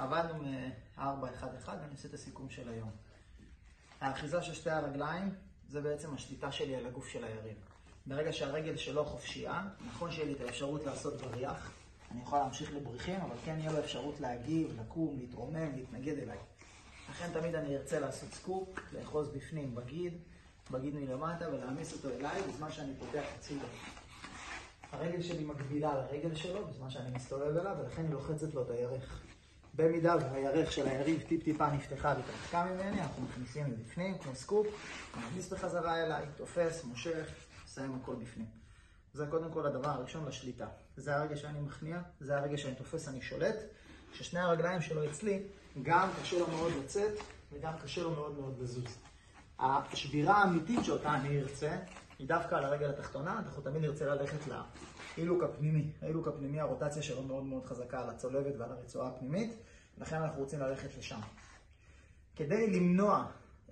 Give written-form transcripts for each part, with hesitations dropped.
עבדנו מ-4-1-1 ואני עושה את הסיכום של היום. האחיזה של שתי הרגליים זה בעצם השליטה שלי על הגוף של היריב. ברגע שהרגל שלו חופשייה, נכון שיהיה לי את האפשרות לעשות בריח, אני יכול להמשיך לבריחים, אבל כן יהיה לו אפשרות להגיב, לקום, להתרומם, להתנגד אליי. לכן תמיד אני ארצה לעשות סקופ, לאחוז בפנים בגיד מלמטה ולהעמיס אותו אליי בזמן שאני פותח הצידה. הרגל שלי מקבילה לרגל שלו בזמן שאני מסתובב אליו, ולכן היא לוחצת לו את הירך. במידה והירך של היריב טיפה נפתחה והתרחקה ממני, אנחנו מכניסים לבפנים כמו סקופ, מכניס בחזרה אליי, תופס, מושך, מסיים הכל בפנים. זה קודם כל הדבר הראשון לשליטה. זה הרגע שאני מכניע, זה הרגע שאני תופס, אני שולט, ששני הרגליים שלו אצלי, גם קשה לו מאוד לצאת וגם קשה לו מאוד מאוד לזוז. השבירה האמיתית שאותה אני ארצה, היא דווקא על הרגל התחתונה, אנחנו תמיד נרצה ללכת לאילוק הפנימי. האילוק הפנימי, הרוטציה שלו מאוד מאוד חזקה על הצולבת ועל הרצועה הפנימית, לכן אנחנו רוצים ללכת לשם. כדי למנוע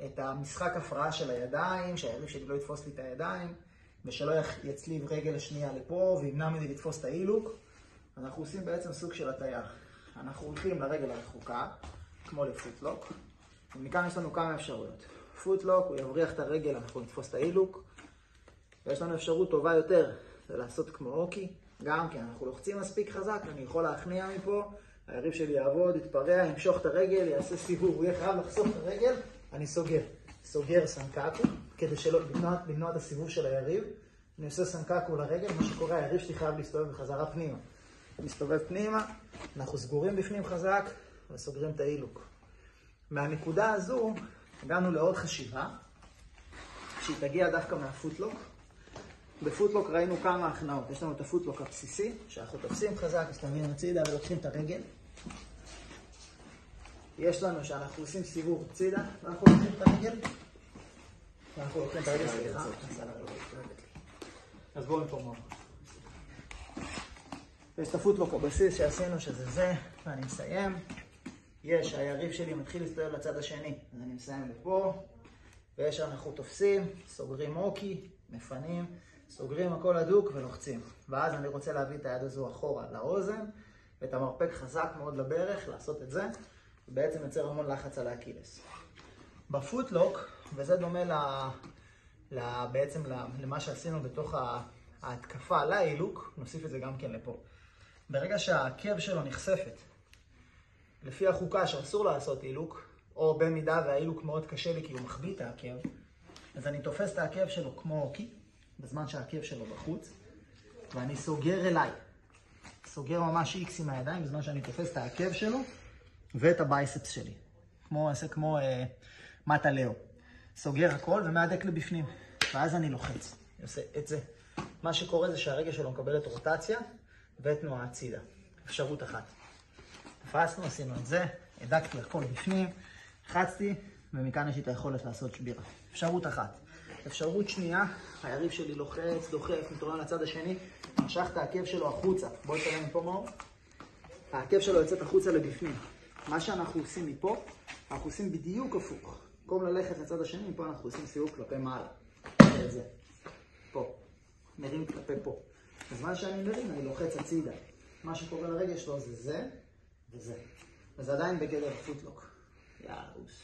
את המשחק הפרעה של הידיים, שהיריב שלי לא יתפוס לי את הידיים, ושלא יצליב רגל השנייה לפה וימנע ממני לתפוס את האילוק, אנחנו עושים בעצם סוג של הטיה. אנחנו הולכים לרגל הרחוקה, כמו לפוטלוק, ומכאן יש לנו כמה אפשרויות. פוטלוק, הוא יבריח את הרגל, אנחנו נתפוס את האילוק, ויש לנו אפשרות טובה יותר, זה לעשות כמו אוקי, גם כן, אנחנו לוחצים מספיק חזק, אני יכול להכניע מפה, היריב שלי יעבוד, יתפרע, ימשוך את הרגל, יעשה סיבוב, הוא יהיה חייב לחסוך את הרגל, אני סוגר סנקקו, כדי למנוע את הסיבוב של היריב, אני עושה סנקקו לרגל, מה שקורה, היריב שלי חייב להסתובב בחזרה פנימה. מסתובב פנימה, אנחנו סגורים בפנים חזק, וסוגרים את האילוק. מהנקודה הזו, הגענו לעוד חשיבה, שהיא תגיע דווקא מהפוטלוק. בפוטלוק ראינו כמה הכנעות. יש לנו את הפוטלוק הבסיסי, שאנחנו תופסים חזק, מסתובבים הצידה ולוקחים את הרגל. יש לנו שאנחנו עושים סיבוב הצידה, ואנחנו לוקחים את הרגל. ואנחנו לוקחים את הרגל, סליחה. אז בואו נפה מאוד. יש את הפוטלוק הבסיס שעשינו, שזה זה, ואני מסיים. יש, היריב שלי מתחיל להסתובב לצד השני, אז אני מסיים לפה. ויש שאנחנו תופסים, סוגרים אוקי, מפנים, סוגרים הכל הדוק ולוחצים. ואז אני רוצה להביא את היד הזו אחורה לאוזן, ואת המרפק חזק מאוד לברך, לעשות את זה, ובעצם יוצר המון לחץ על האקילס. בפוטלוק, וזה דומה בעצם למה שעשינו בתוך ההתקפה לאילוק, נוסיף את זה גם כן לפה. ברגע שהעקב שלו נחשפת, לפי החוקה שאסור לעשות אילוק, או במידה והאילוק מאוד קשה לי כי הוא מחביא את העקב, אז אני תופס את העקב שלו כמו אוקי, בזמן שהעקב שלו בחוץ, ואני סוגר אליי. סוגר ממש איקס עם הידיים, בזמן שאני תופס את העקב שלו, ואת הבייספס שלי. כמו מטה לאו. סוגר הכל ומהדק לבפנים. ואז אני לוחץ. אני עושה את זה. מה שקורה זה שהרגל שלו מקבלת רוטציה, ותנועה הצידה. אפשרות אחת. תפסנו, עשינו את זה, הדקתי הכל בפנים, לחצתי, ומכאן יש לי את היכולת לעשות שבירה. אפשרות אחת. אפשרות שנייה, היריב שלי לוחץ, דוחף, מתרון לצד השני, משך את העקב שלו החוצה. בואו נתראה מפה מאור. העקב שלו יוצאת החוצה לבפנים. מה שאנחנו עושים מפה, אנחנו עושים בדיוק הפוך. במקום ללכת לצד השני, מפה אנחנו עושים סיבוב כלפי מעלה. את זה. פה. מרים כלפי פה. בזמן שאני מרים, אני לוחץ הצידה. מה שקורה לרגל שלו זה זה וזה. וזה עדיין בגדר פוטלוק. יאללה, אוס.